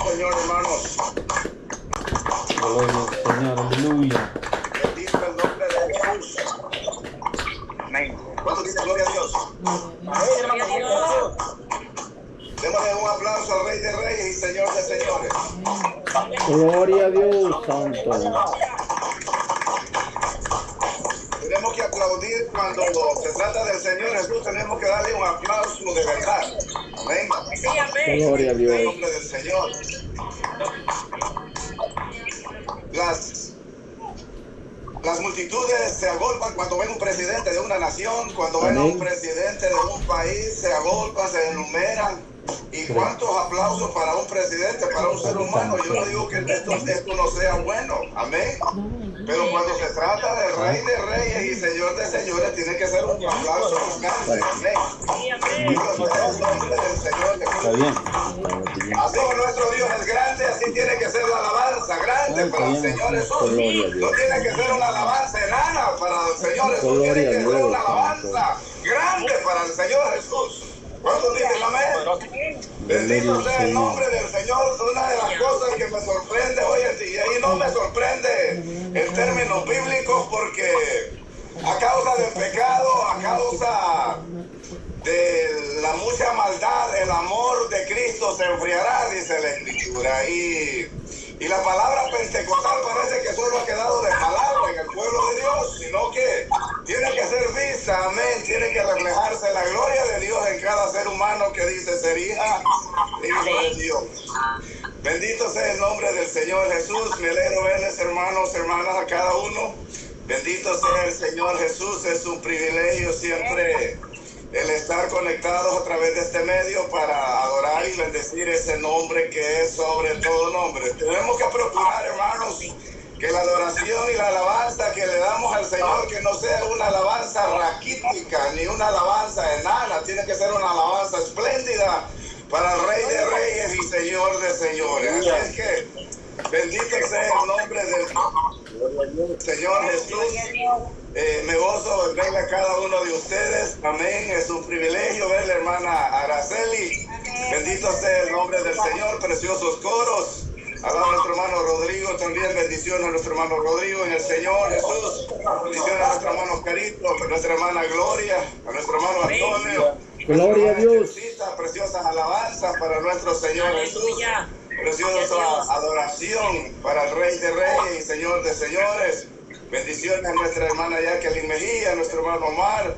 Señor, hermanos. Gloria al Señor, aleluya. Bendito el nombre de Jesús. Amén. ¿Cuántos dicen gloria a Dios? Démosle un aplauso al Rey de Reyes y Señor de Señores. Gloria a Dios, Santo. Tenemos que aplaudir cuando se trata del Señor Jesús. Tenemos que darle un aplauso de verdad. Amén. Gloria a En el Dios. nombre del Señor. Las multitudes se agolpan cuando ven un presidente de una nación, cuando ven a un presidente de un país, se agolpan, se enumeran. ¿Y cuántos aplausos para un presidente, para un ser humano? Yo no digo que esto no sea bueno, amén. Pero cuando se trata del Rey de Reyes y Señor de Señores, tiene que ser un aplauso constante, amén. Está bien. Así como nuestro Dios es grande, así tiene que ser la alabanza grande para el Señor Jesús. No tiene que ser una alabanza enana para el Señor Jesús, tiene que ser una alabanza grande para el Señor Jesús. ¿Cuántos dicen amén? Bendito sea el nombre del Señor. Una de las cosas que me sorprende hoy en día, y no me sorprende en términos bíblicos, porque a causa del pecado, a causa de la mucha maldad, el amor de Cristo se enfriará, dice la Escritura. Y la palabra pentecostal parece que solo ha quedado de palabra en el pueblo de Dios, sino que tiene que ser vista, amén, tiene que reflejarse la gloria de Dios en cada ser humano que dice ser hijo de Dios. Bendito sea el nombre del Señor Jesús. Me alegro verles, hermanos, hermanas, a cada uno. Bendito sea el Señor Jesús. Es un privilegio siempre el estar conectados a través de este medio para adorar y bendecir ese nombre que es sobre todo nombre. Tenemos que procurar, hermanos, que la adoración y la alabanza que le damos al Señor, que no sea una alabanza raquítica ni una alabanza enana, tiene que ser una alabanza espléndida para el Rey de Reyes y Señor de Señores. Así es que bendito sea el nombre del Señor Jesús. Me gozo en verle a cada uno de ustedes. Amén. Es un privilegio ver a la hermana Araceli. Bendito sea el nombre del Señor. Preciosos coros. Alaba a nuestro hermano Rodrigo también. Bendiciones a nuestro hermano Rodrigo en el Señor Jesús. Bendiciones a nuestro hermano Carito, a nuestra hermana Gloria, a nuestro hermano Antonio. Gloria a Dios. Preciosas alabanzas para nuestro Señor Jesús. Preciosa adoración para el Rey de Reyes y Señor de Señores. Bendiciones a nuestra hermana Jacqueline Mejía, a nuestro hermano Omar,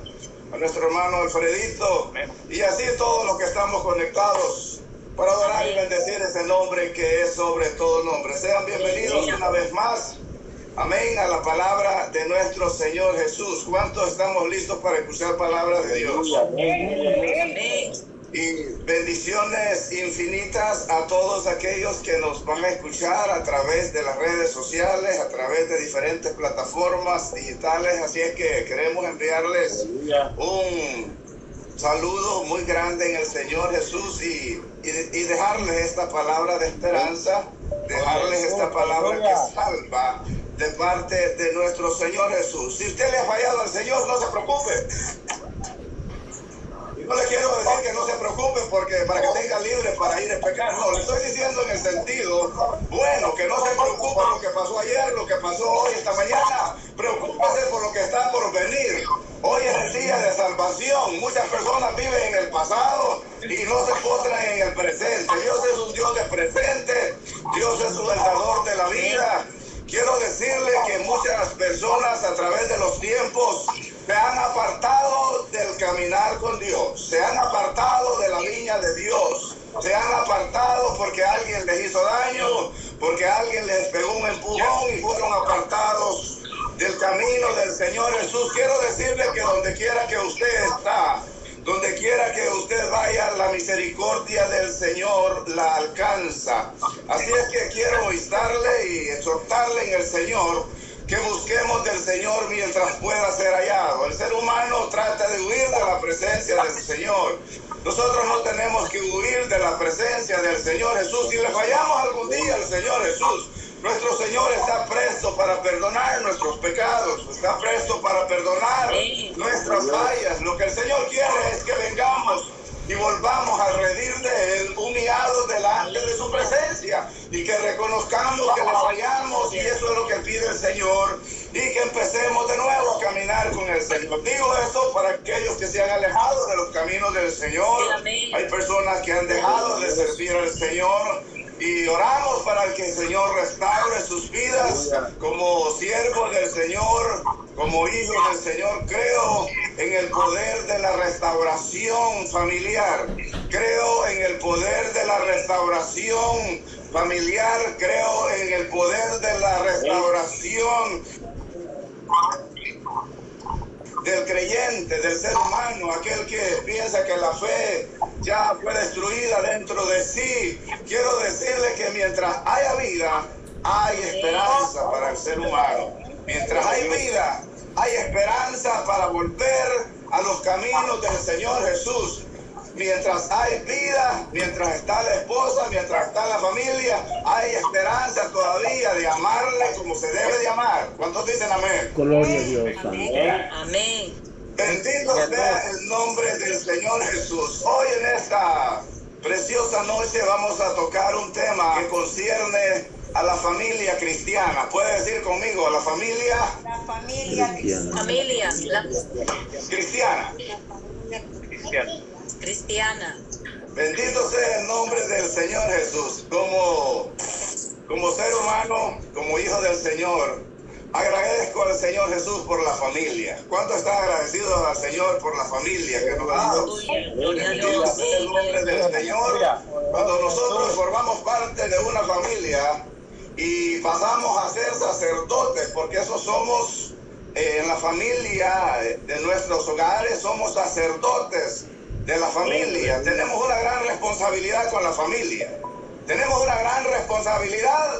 a nuestro hermano Alfredito, y así todos los que estamos conectados para adorar y bendecir ese nombre que es sobre todo nombre. Sean bienvenidos una vez más, amén, a la palabra de nuestro Señor Jesús. ¿Cuántos estamos listos para escuchar palabra de Dios? Y bendiciones infinitas a todos aquellos que nos van a escuchar a través de las redes sociales, a través de diferentes plataformas digitales. Así es que queremos enviarles un saludo muy grande en el Señor Jesús y dejarles esta palabra de esperanza, dejarles esta palabra que salva de parte de nuestro Señor Jesús. Si usted le ha fallado al Señor, no se preocupe. No le quiero decir que no se preocupe porque para que tenga libre para ir a pecar. No, le estoy diciendo en el sentido, bueno, que no se preocupe por lo que pasó ayer, lo que pasó hoy, esta mañana. Preocúpese por lo que está por venir. Hoy es el día de salvación. Muchas personas viven en el pasado y no se postran en el presente. Dios es un Dios de presente. Dios es un dador de la vida. Quiero decirle que muchas personas a través de los tiempos se han apartado del caminar con Dios, se han apartado de la viña de Dios, se han apartado porque alguien les hizo daño, porque alguien les pegó un empujón y fueron apartados del camino del Señor Jesús. Quiero decirle que donde quiera que usted está, donde quiera que usted vaya, la misericordia del Señor la alcanza. Así es que quiero instarle y exhortarle en el Señor que busquemos del Señor mientras pueda ser hallado. El ser humano trata de huir de la presencia del Señor. Nosotros no tenemos que huir de la presencia del Señor Jesús. Si le fallamos algún día al Señor Jesús, nuestro Señor está presto para perdonar nuestros pecados, está presto para perdonar nuestras fallas. Lo que el Señor quiere es que vengamos y volvamos a redil de Él, humillados delante de su presencia. y que reconozcamos que le fallamos, y eso es lo que pide el Señor, y que empecemos de nuevo a caminar con el Señor. Digo esto para aquellos que se han alejado de los caminos del Señor. Hay personas que han dejado de servir al Señor, y oramos para que el Señor restaure sus vidas como siervos del Señor, como hijos del Señor. Creo en el poder de la restauración familiar. Creo en el poder de la restauración familiar. Creo en el poder de la restauración del creyente, del ser humano, aquel que piensa que la fe ya fue destruida dentro de sí. Quiero decirle que mientras haya vida, hay esperanza para el ser humano. Mientras hay vida, hay esperanza para volver a los caminos del Señor Jesús. Mientras hay vida, mientras está la esposa, mientras está la familia, hay esperanza todavía de amarle como se debe de amar. ¿Cuántos dicen amén? Gloria a Dios. Amén. Amén. Bendito sea el nombre del Señor Jesús. Hoy en esta preciosa noche vamos a tocar un tema que concierne a la familia cristiana. ¿Puede decir conmigo? A la familia Cristiana. Familia. cristiana. Cristiana. Bendito sea el nombre del Señor Jesús. Como ser humano, como hijo del Señor, agradezco al Señor Jesús por la familia. ¿Cuántos están agradecidos al Señor por la familia que nos ha dado? Bendito sea el nombre del Señor. Cuando nosotros formamos parte de una familia y pasamos a ser sacerdotes, porque eso somos en la familia de nuestros hogares, somos sacerdotes de la familia. Tenemos una gran responsabilidad con la familia. Tenemos una gran responsabilidad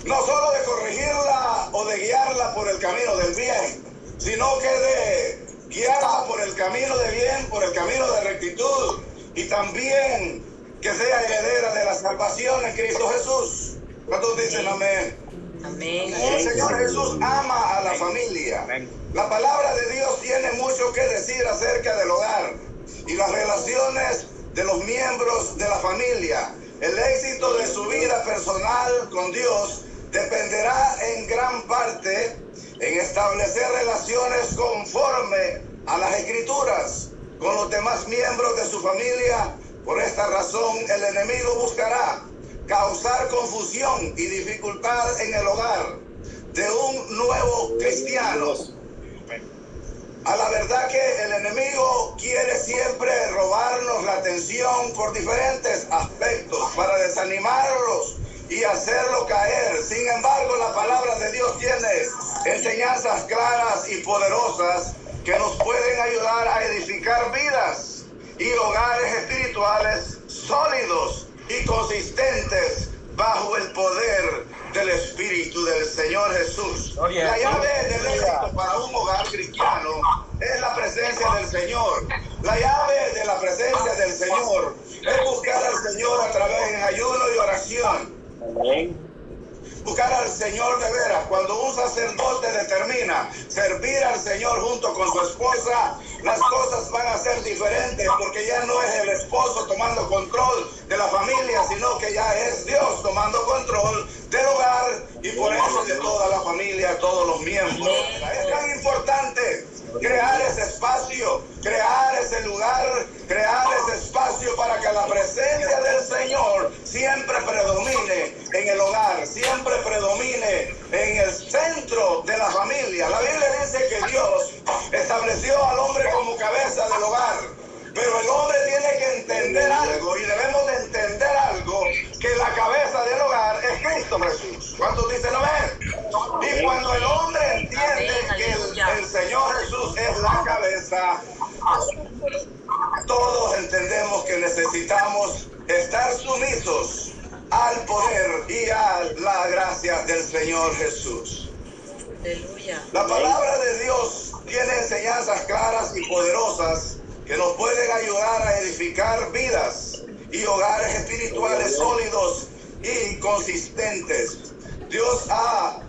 no solo de corregirla o de guiarla por el camino del bien, sino que de guiarla por el camino de bien, por el camino de rectitud, y también que sea heredera de la salvación en Cristo Jesús. ¿Cuántos dicen amén? Amén. El Señor Jesús ama a la familia. La palabra de Dios tiene mucho que decir acerca del hogar y las relaciones de los miembros de la familia. El éxito de su vida personal con Dios dependerá en gran parte en establecer relaciones conforme a las Escrituras con los demás miembros de su familia. Por esta razón, el enemigo buscará causar confusión y dificultad en el hogar de un nuevo cristiano. A la verdad que el enemigo quiere siempre robarnos la atención por diferentes aspectos para desanimarlos y hacerlo caer. Sin embargo, la palabra de Dios tiene enseñanzas claras y poderosas que nos pueden ayudar a edificar vidas y hogares espirituales sólidos y consistentes bajo el poder del Espíritu del Señor Jesús. La llave del éxito para un hogar cristiano es la presencia del Señor. La llave de la presencia del Señor es buscar al Señor a través de ayuno y oración. Buscar al Señor de veras. Cuando un sacerdote determina servir al Señor junto con su esposa, las cosas van a ser diferentes, porque ya no es el esposo tomando control de la familia, sino que ya es Dios tomando control del hogar y por eso de toda la familia, todos los miembros. Es tan importante crear ese espacio, crear ese lugar, crear ese espacio para que la presencia del Señor siempre predomine en el hogar, siempre predomine en el centro de la familia. La Biblia dice que Dios estableció al hombre como cabeza del hogar, pero el hombre tiene que entender algo, y debemos de entender algo, que la cabeza del hogar es Cristo Jesús. ¿Cuántos dicen amén? Y cuando el hombre entiende que el Señor Jesús es la cabeza, todos entendemos que necesitamos estar sumisos al poder y a la gracia del Señor Jesús. Aleluya. La palabra de Dios tiene enseñanzas claras y poderosas que nos pueden ayudar a edificar vidas y hogares espirituales sólidos y consistentes. Dios ha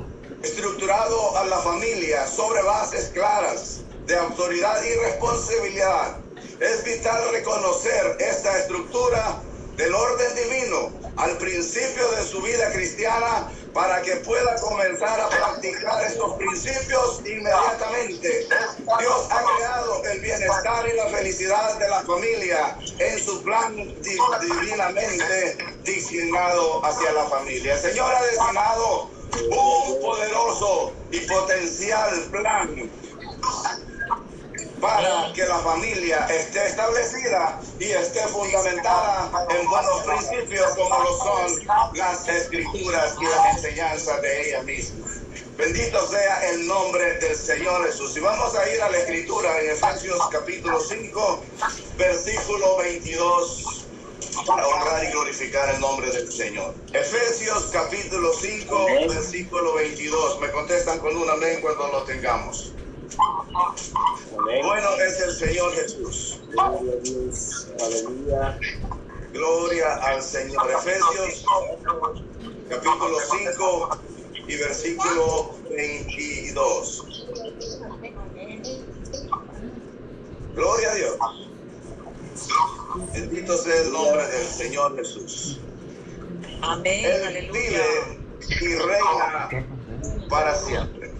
estructurado a la familia sobre bases claras de autoridad y responsabilidad. Es vital reconocer esta estructura del orden divino al principio de su vida cristiana para que pueda comenzar a practicar estos principios inmediatamente. Dios ha creado el bienestar y la felicidad de la familia en su plan divinamente designado hacia la familia. El Señor ha designado un poderoso y potencial plan para que la familia esté establecida y esté fundamentada en buenos principios como lo son las escrituras y las enseñanzas de ella misma. Bendito sea el nombre del Señor Jesús. Y vamos a ir a la escritura en Efesios capítulo 5, versículo 22, para honrar y glorificar el nombre del Señor. Efesios capítulo 5, versículo 22. Me contestan con un amén cuando lo tengamos. Bueno es el Señor Jesús. Aleluya. Gloria al Señor. Efesios capítulo 5 y versículo 22. Gloria a Dios. Bendito sea el nombre del Señor Jesús. Amén. Él Aleluya. vive y reina para siempre.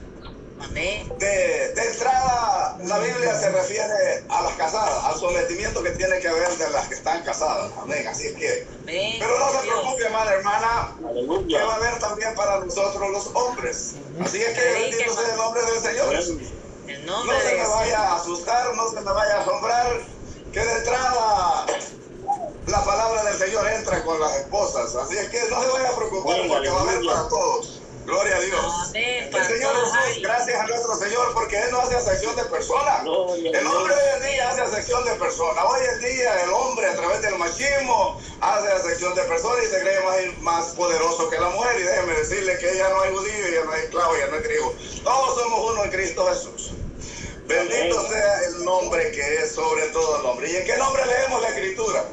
Amén. De entrada, la Biblia se refiere a las casadas, al sometimiento que tiene que haber de las que están casadas. Amén. Así es que. Amén. Pero no se preocupe, hermana, que Aleluya. va a haber también para nosotros los hombres. Así es que bendito sea el nombre del Señor. El No nombre se de me vaya a asustar, no se me vaya a asombrar, que de entrada la palabra del Señor entra con las esposas. Así es que no se vaya a preocupar porque va a haber para todos. Gloria a Dios. Amén. El Señor Jesús, gracias a nuestro Señor, porque Él no hace acepción de personas. El hombre hoy en día hace acepción de personas. Hoy en día el hombre, a través del machismo, hace acepción de personas y se cree más poderoso que la mujer. Y déjeme decirle que ya no hay judío, ya no hay esclavo, ya no hay griego. Todos somos uno en Cristo Jesús. Bendito sea el nombre que es sobre todo nombre. ¿Y en qué nombre leemos la Escritura?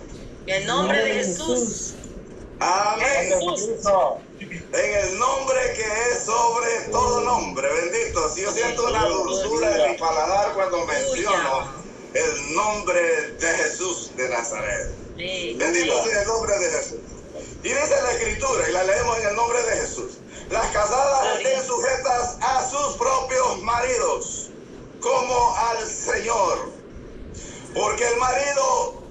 En el nombre de Jesús. Amén. En el nombre que es sobre todo nombre, bendito. Si yo siento una dulzura en mi paladar cuando menciono el nombre de Jesús de Nazaret. Bendito sea el nombre de Jesús. Y dice la Escritura, y la leemos en el nombre de Jesús: las casadas estén sujetas a sus propios maridos, como al Señor. Porque el marido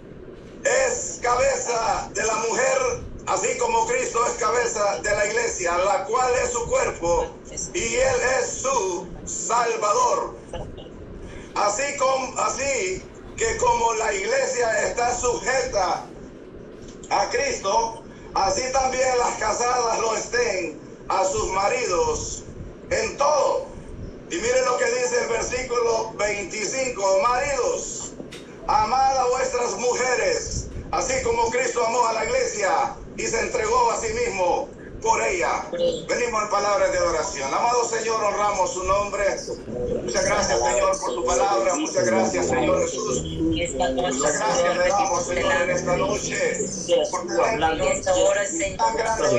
es cabeza de la mujer, así como Cristo es cabeza de la iglesia, la cual es su cuerpo, y Él es su Salvador. Así que como la iglesia está sujeta a Cristo, así también las casadas lo estén a sus maridos en todo. Y miren lo que dice el versículo 25: maridos, amad a vuestras mujeres, así como Cristo amó a la iglesia y se entregó a sí mismo por ella. Venimos en palabras de oración. Amado Señor, honramos su nombre. Muchas gracias, Señor, por tu palabra. Muchas gracias, Señor Jesús. Muchas gracias le damos, Señor, en esta noche, por tu tan grande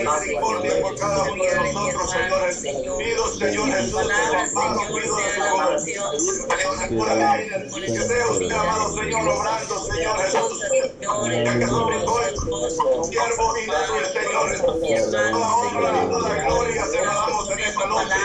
misericordia por cada uno de nosotros, Señor Jesús. Pido, Señor Jesús, pido de su corazón, que sea usted, amado Señor, obrando, Señor Jesús, ya que sobre todo siervo y nuestro Señor Jesús. Toda honra, toda gloria se la damos en esta noche.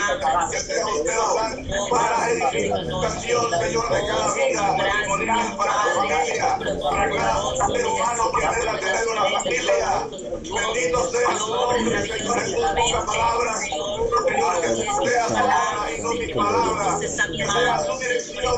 Que sea usted obrando para edificación, Señor, de cada vida matrimonial, para la familia, para cada ser humano que anhela tener una familia. Bendito sea su nombre, Señor Jesús. Ponga palabras, Señor, que sea su palabra y no mis palabras. Que sea su dirección y no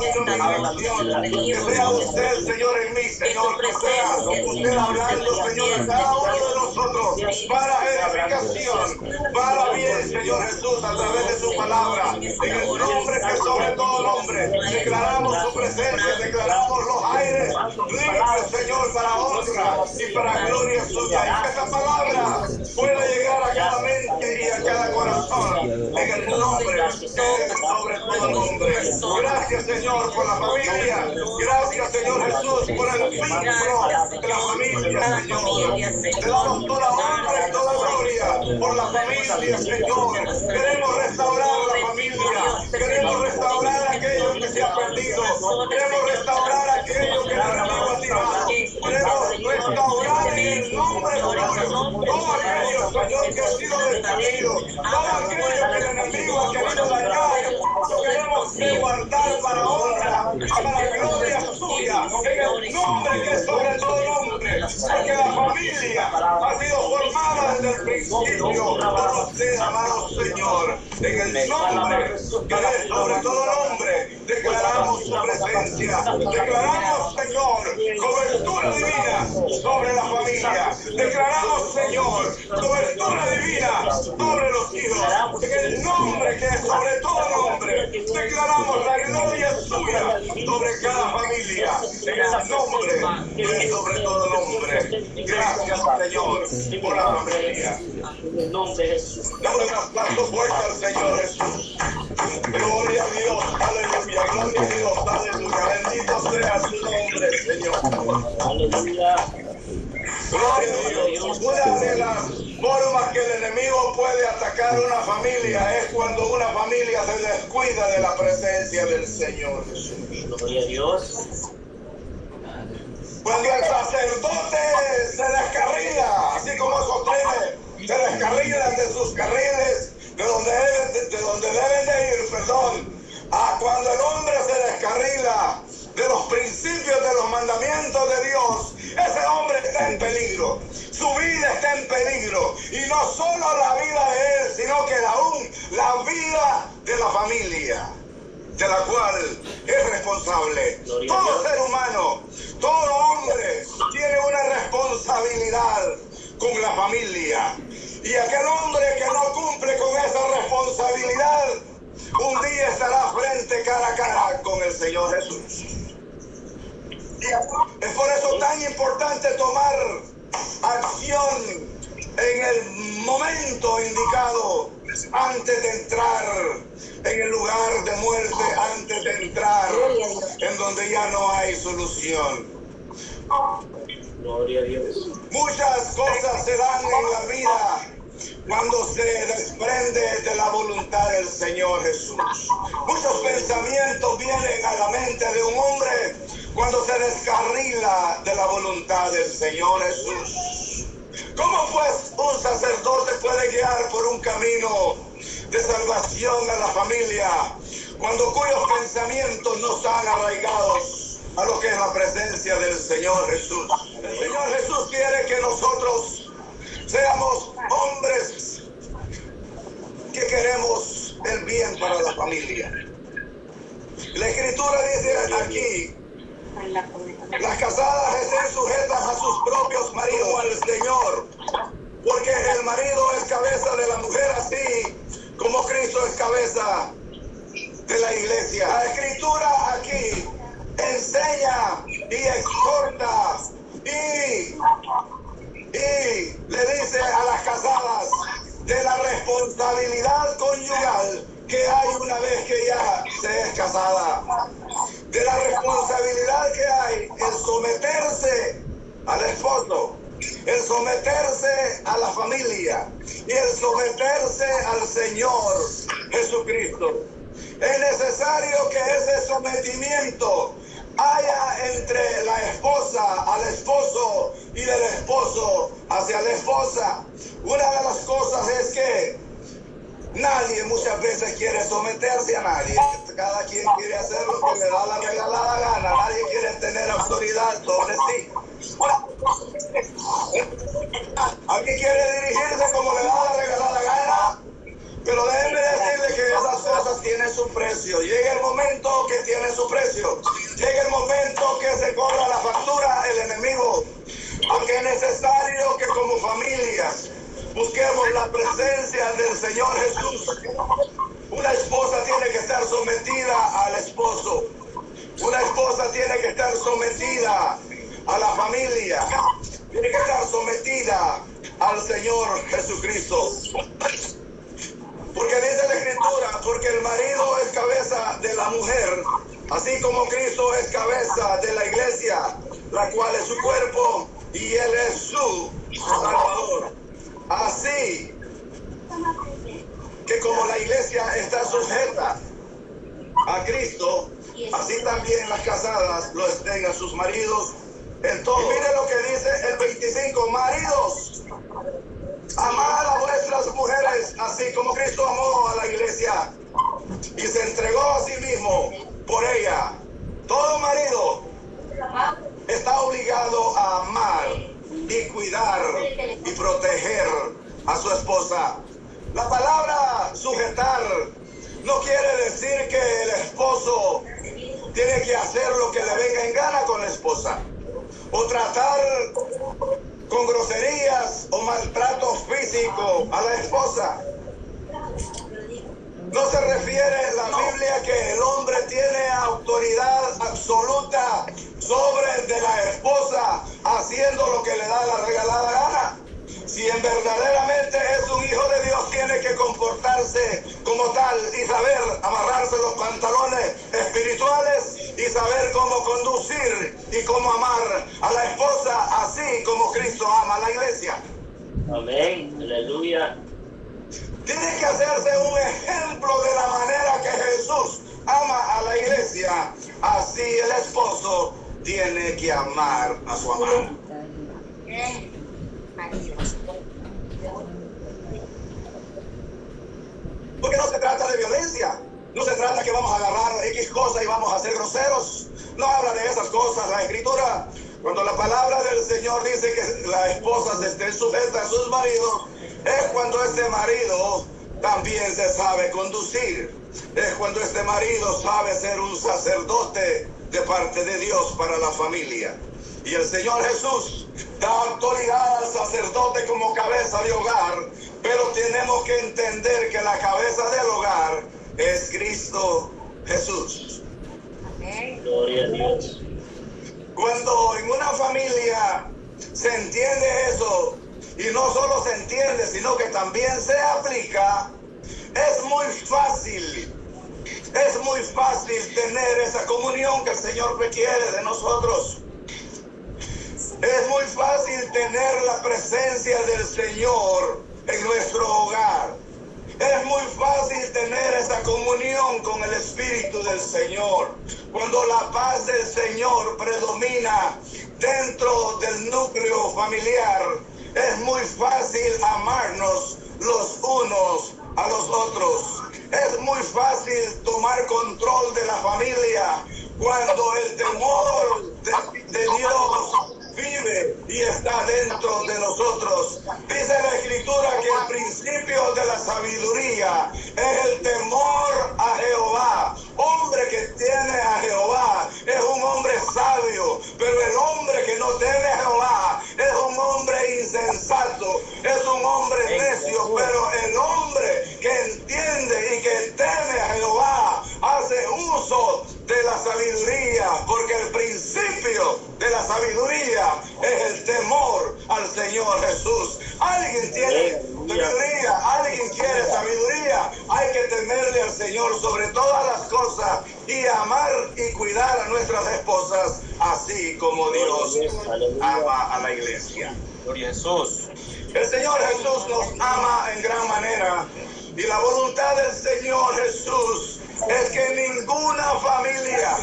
mi dirección. Que sea usted, Señor, en mí, Señor. Que sea usted hablando, Señor, en cada uno de nosotros para edificación, para bien, Señor Jesús, a través de su palabra. En el nombre que sobre todo nombre, declaramos su presencia, declaramos los aires libres, Señor, para honra y para gloria suya. Y que esa palabra pueda llegar a cada mente y a cada corazón. En el nombre que es sobre todo nombre. Gracias, Señor, por la familia. Gracias, Señor Jesús, por el vínculo de la familia, Señor. Te damos toda honra y toda gloria por la familia, Señor. Queremos restaurar la familia. Queremos restaurar aquello que se ha perdido. Queremos restaurar aquello que el enemigo ha tirado. Queremos restaurar en el nombre tuyo todo aquello, Señor, que ha sido destruido, todo aquello que el enemigo ha querido dañar, lo queremos guardar para honra, para gloria suya, en el nombre que es sobre todo nombre, porque la familia ha sido formada desde el principio por usted, amado Señor, en el nombre que es sobre todo nombre, declaramos su presencia, declaramos, Señor, cobertura divina sobre la familia, declaramos, Señor, cobertura divina sobre los hijos, en el nombre que es sobre todo nombre, declaramos la gloria suya sobre cada familia, en el nombre que es sobre todo nombre. Gracias, Señor, por la familia. Damos un aplauso fuerte al Señor Jesús. Gloria a Dios, aleluya, gloria a Dios, aleluya, bendito sea su nombre, Señor. Aleluya. Gloria a Dios. Una de las formas que el enemigo puede atacar una familia es cuando una familia se descuida de la presencia del Señor Jesús. Gloria a Dios. Cuando el sacerdote se descarrila, así como esos trenes se descarrilan de sus carriles, de donde deben de ir, cuando el hombre se descarrila de los principios de los mandamientos de Dios, ese hombre está en peligro, su vida está en peligro, y no solo la vida de él, sino que aún la vida de la familia, de la cual es responsable. Todo ser humano, todo hombre tiene una responsabilidad con la familia. Y aquel hombre que no cumple con esa responsabilidad, un día estará cara a cara con el Señor Jesús. Es por eso tan importante tomar acción en el momento indicado, antes de entrar en el lugar de muerte, antes de entrar en donde ya no hay solución. Gloria a Dios. Muchas cosas se dan en la vida cuando se desprende de la voluntad del Señor Jesús. Muchos pensamientos vienen a la mente de un hombre cuando se descarrila de la voluntad del Señor Jesús. ¿Cómo pues un sacerdote puede guiar por un camino de salvación a la familia cuando cuyos pensamientos no están arraigados a lo que es la presencia del Señor Jesús? El Señor Jesús quiere que nosotros seamos hombres que queremos el bien para la familia. La Escritura dice aquí: las casadas estén sujetas a sus propios maridos, al Señor, porque el marido es cabeza de la mujer, así como Cristo es cabeza de la iglesia. La Escritura aquí enseña y exhorta y le dice a las casadas de la responsabilidad conyugal que hay una vez que ya se es casada, de la responsabilidad que hay el someterse al esposo, el someterse a la familia y el someterse al Señor Jesucristo. Es necesario que ese sometimiento haya entre la esposa al esposo y del esposo hacia la esposa. Una de las cosas es que nadie muchas veces quiere someterse a nadie. Cada quien quiere hacer lo que le da la regalada gana. Nadie quiere tener autoridad sobre sí. Aquí quiere dirigirse como le da la regalada gana. Pero déjenme decirle que esas cosas tienen su precio. Llega el momento que tienen su precio. Llega el momento que se cobra la factura el enemigo. Aunque es necesario que como familia busquemos la presencia del Señor Jesús. Una esposa tiene que estar sometida al esposo. Una esposa tiene que estar sometida a la familia. Tiene que estar sometida al Señor Jesucristo. Porque dice la Escritura, porque el marido es cabeza de la mujer, así como Cristo es cabeza de la iglesia, la cual es su cuerpo y Él es su Salvador. Así que como la iglesia está sujeta a Cristo, así también las casadas lo estén a sus maridos en todo. Y mire lo que dice el 25, maridos, amad a vuestras mujeres, así como Cristo amó a la iglesia y se entregó a sí mismo por ella. Todo marido está obligado a amar y cuidar y proteger a su esposa. La palabra sujetar no quiere decir que el esposo tiene que hacer lo que le venga en gana con la esposa, o tratar con groserías o maltrato físico a la esposa. No se refiere la Biblia que el hombre tiene autoridad absoluta sobre de la esposa, haciendo lo que le da la regalada gana. Si en verdaderamente es un hijo de Dios, tiene que comportarse como tal y saber amarrarse los pantalones espirituales y saber cómo conducir y cómo amar a la esposa, así como Cristo ama a la iglesia. Amén, aleluya. Tiene que hacerse un ejemplo de la manera que Jesús ama a la iglesia. Así el esposo tiene que amar a su amada. Porque no se trata de violencia. No se trata que vamos a agarrar X cosas y vamos a ser groseros. No habla de esas cosas la Escritura. Cuando la palabra del Señor dice que las esposas estén sujetas a sus maridos, es cuando este marido también se sabe conducir. Es cuando este marido sabe ser un sacerdote de parte de Dios para la familia. Y el Señor Jesús da autoridad al sacerdote como cabeza de hogar, pero tenemos que entender que la cabeza del hogar es Cristo Jesús. Gloria a Dios. Cuando en una familia se entiende eso, y no solo se entiende, sino que también se aplica, es muy fácil tener esa comunión que el Señor requiere de nosotros. Es muy fácil tener la presencia del Señor en nuestro hogar. Es muy fácil tener esa comunión con el Espíritu del Señor. Cuando la paz del Señor predomina dentro del núcleo familiar, es muy fácil amarnos los unos a los otros. Es muy fácil tomar control de la familia cuando el temor de Dios vive y está dentro de nosotros. Dice la Escritura que el principio de la sabiduría es el temor a Jehová. Hombre que tiene a Jehová es un hombre sabio, pero el hombre que no teme a Jehová es un hombre insensato, es un hombre necio. Pero el hombre que entiende y que teme a Jehová hace uso de la sabiduría, porque el principio de la sabiduría es el temor al Señor Jesús. Alguien tiene sabiduría, alguien quiere sabiduría. Hay que temerle al Señor sobre todas las cosas y amar y cuidar a nuestras esposas, así como Dios ama a la iglesia. Gloria a Jesús. El Señor Jesús nos ama en gran manera, y la voluntad del Señor Jesús es que ninguna familia,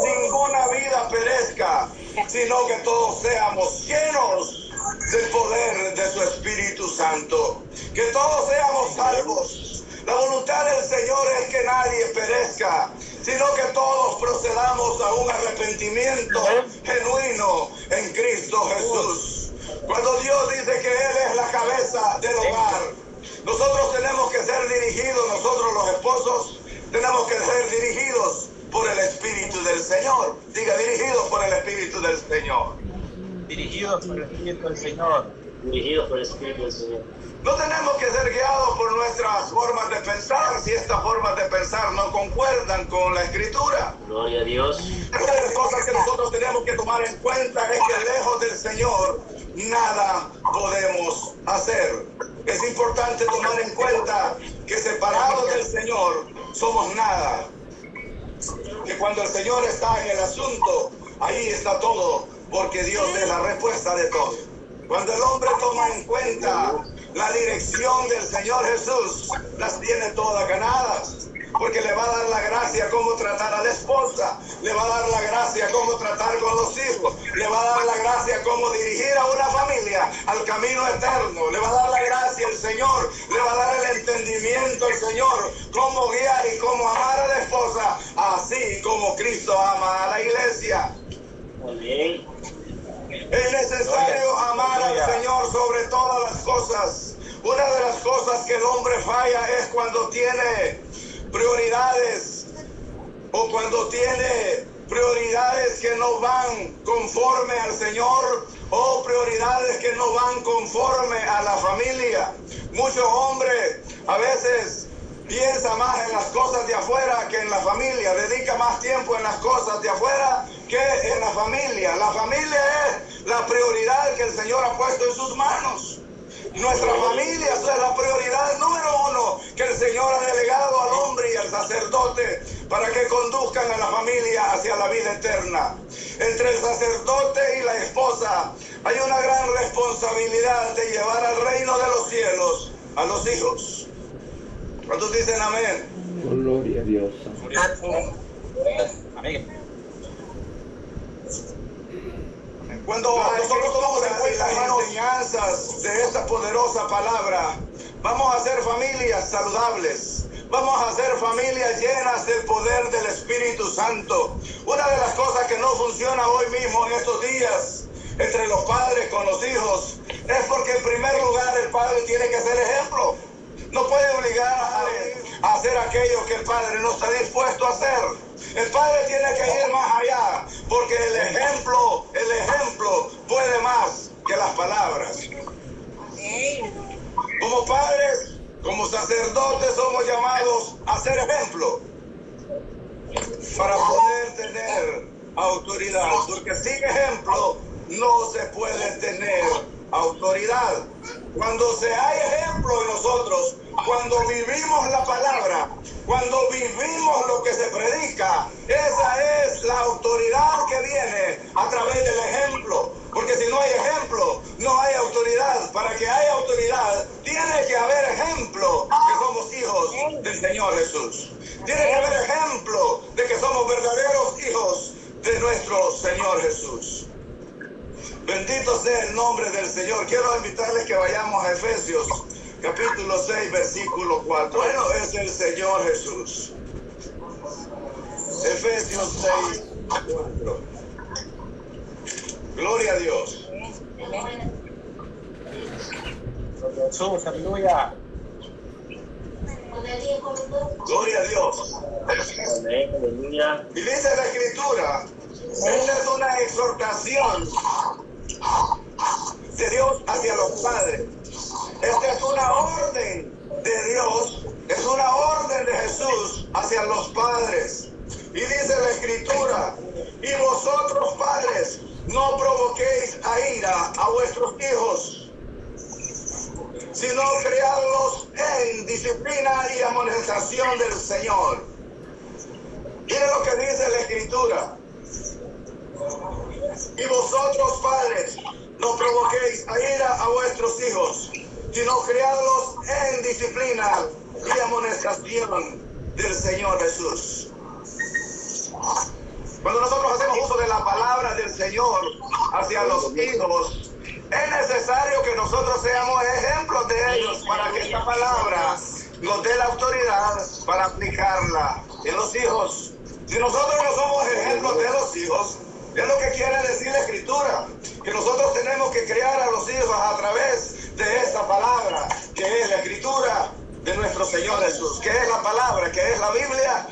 ninguna vida perezca, sino que todos seamos llenos del poder de su Espíritu Santo, que todos seamos salvos. La voluntad del Señor es que nadie perezca, sino que todos procedamos a un arrepentimiento genuino en Cristo Jesús. Cuando Dios dice que Él es la cabeza del hogar, nosotros tenemos que ser dirigidos, nosotros los esposos, tenemos que ser dirigidos por el Espíritu del Señor. Diga, dirigidos por el Espíritu del Señor. Dirigidos por el Espíritu del Señor. Dirigidos por el Espíritu del Señor. No tenemos que ser guiados por nuestras formas de pensar si estas formas de pensar no concuerdan con la Escritura. Gloria a Dios. Una de las cosas que nosotros tenemos que tomar en cuenta es que lejos del Señor nada podemos hacer. Es importante tomar en cuenta que separados del Señor somos nada. Que cuando el Señor está en el asunto, ahí está todo, porque Dios es la respuesta de todo. Cuando el hombre toma en cuenta la dirección del Señor Jesús, las tiene todas ganadas. porque le va a dar la gracia cómo tratar a la esposa, le va a dar la gracia cómo tratar con los hijos, le va a dar la gracia cómo dirigir a una familia al camino eterno, le va a dar la gracia el Señor, le va a dar el entendimiento el Señor, cómo guiar y cómo amar a la esposa, así como Cristo ama a la iglesia. Amén. Es necesario amar al Señor sobre todas las cosas. Una de las cosas que el hombre falla es cuando tiene prioridades o cuando tiene prioridades que no van conforme al Señor o prioridades que no van conforme a la familia. Muchos hombres a veces piensa más en las cosas de afuera que en la familia, dedica más tiempo en las cosas de afuera que en la familia. La familia es la prioridad que el Señor ha puesto en sus manos. Nuestra familia es la prioridad número uno que el Señor ha delegado al hombre y al sacerdote para que conduzcan a la familia hacia la vida eterna. Entre el sacerdote y la esposa hay una gran responsabilidad de llevar al reino de los cielos a los hijos. ¿Cuántos dicen amén? Gloria a Dios. Amén. Cuando nosotros tomamos en cuenta las enseñanzas de esta poderosa palabra, vamos a ser familias saludables, vamos a ser familias llenas del poder del Espíritu Santo. Una de las cosas que no funciona hoy mismo en estos días entre los padres con los hijos es porque en primer lugar el padre tiene que ser ejemplo. No puede obligar a hacer aquello que el padre no está dispuesto a hacer. El padre tiene que ir más allá, porque el ejemplo puede más que las palabras. Como padres, como sacerdotes, somos llamados a ser ejemplo para poder tener autoridad, porque sin ejemplo no se puede tener autoridad. Cuando se hay ejemplo en nosotros, cuando vivimos la palabra, cuando vivimos lo que se predica, esa es la autoridad que viene a través del ejemplo. Porque si no hay ejemplo, no hay autoridad. Para que haya autoridad, tiene que haber ejemplo que somos hijos del Señor Jesús. Tiene que haber ejemplo de que somos verdaderos hijos de nuestro Señor Jesús. Bendito sea el nombre del Señor. Quiero invitarles que vayamos a Efesios capítulo 6, versículo 4. Bueno, es el Señor Jesús. Efesios 6, 4. Gloria a Dios. Jesús, aleluya. Gloria a Dios. Amén. Aleluya. Y dice la Escritura, esta es una exhortación de Dios hacia los padres. Esta es una orden de Dios, es una orden de Jesús hacia los padres. Y dice la Escritura, y vosotros padres, no provoquéis a ira a vuestros hijos, sino criadlos en disciplina y amonestación del Señor. Mire lo que dice la Escritura. Y vosotros padres, no provoquéis a ira a vuestros hijos, sino criadlos en disciplina y amonestación del Señor Jesús. Cuando nosotros hacemos uso de la palabra del Señor hacia los hijos, es necesario que nosotros seamos ejemplos de ellos para que esta palabra nos dé la autoridad para aplicarla en los hijos. Si nosotros no somos ejemplos de los hijos, es lo que quiere decir la Escritura, que nosotros tenemos que criar a los hijos a través de esta palabra, que es la Escritura de nuestro Señor Jesús, que es la palabra, que es la Biblia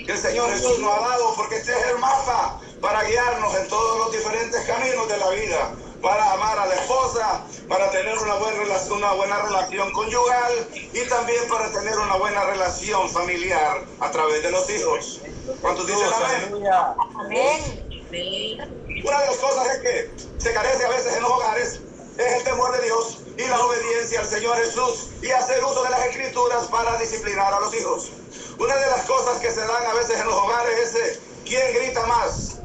que el Señor Jesús nos ha dado, porque este es el mapa para guiarnos en todos los diferentes caminos de la vida, para amar a la esposa, para tener una buena relación conyugal y también para tener una buena relación familiar a través de los hijos. ¿Cuántos dicen amén? Amén. Una de las cosas es que se carece a veces en los hogares es el temor de Dios y la obediencia al Señor Jesús y hacer uso de las Escrituras para disciplinar a los hijos. Una de las cosas que se dan a veces en los hogares es quién grita más.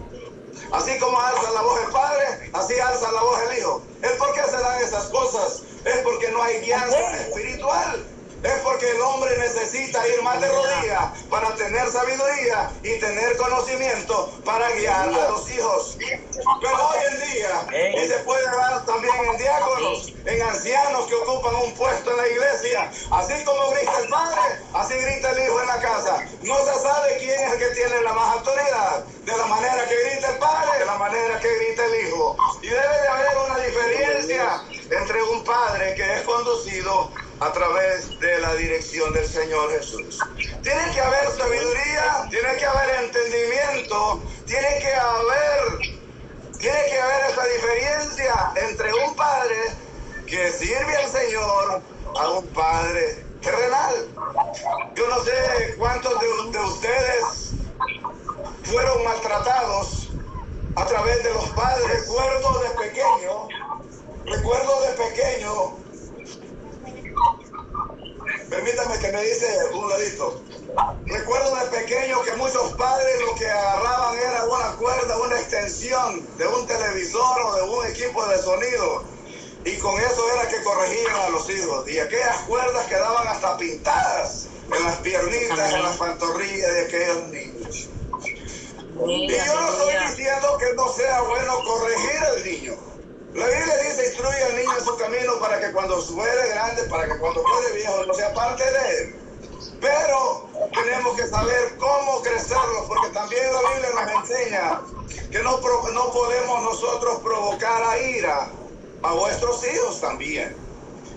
Así como alza la voz el padre, así alza la voz el hijo. ¿Es por qué se dan esas cosas? Es porque no hay guianza espiritual. Es porque porque el hombre necesita ir más de rodillas para tener sabiduría y tener conocimiento para guiar a los hijos. Pero hoy en día, y se puede dar también en diáconos, en ancianos que ocupan un puesto en la iglesia, así como grita el padre, así grita el hijo en la casa. No se sabe quién es el que tiene la más autoridad, de la manera que grita el padre, de la manera que grita el hijo. Y debe de haber una diferencia entre un padre que es conducido a través de la dirección del Señor Jesús. Tiene que haber sabiduría, tiene que haber entendimiento, tiene que haber esa diferencia entre un padre que sirve al Señor a un padre terrenal. Yo no sé cuántos de ustedes fueron maltratados a través de los padres. Recuerdo de pequeño, permítame que me dice un ladito. Recuerdo de pequeño que muchos padres lo que agarraban era una cuerda, una extensión de un televisor o de un equipo de sonido, y con eso era que corregían a los hijos, y aquellas cuerdas quedaban hasta pintadas en las piernitas, en las pantorrillas de aquellos niños. Y yo no estoy diciendo que no sea bueno corregir al niño. La Biblia dice: instruye al niño en su camino para que cuando fuere grande, para que cuando fuere viejo no sea parte de él. Pero tenemos que saber cómo crecerlo, porque también la Biblia nos enseña que no podemos nosotros provocar a ira a vuestros hijos también.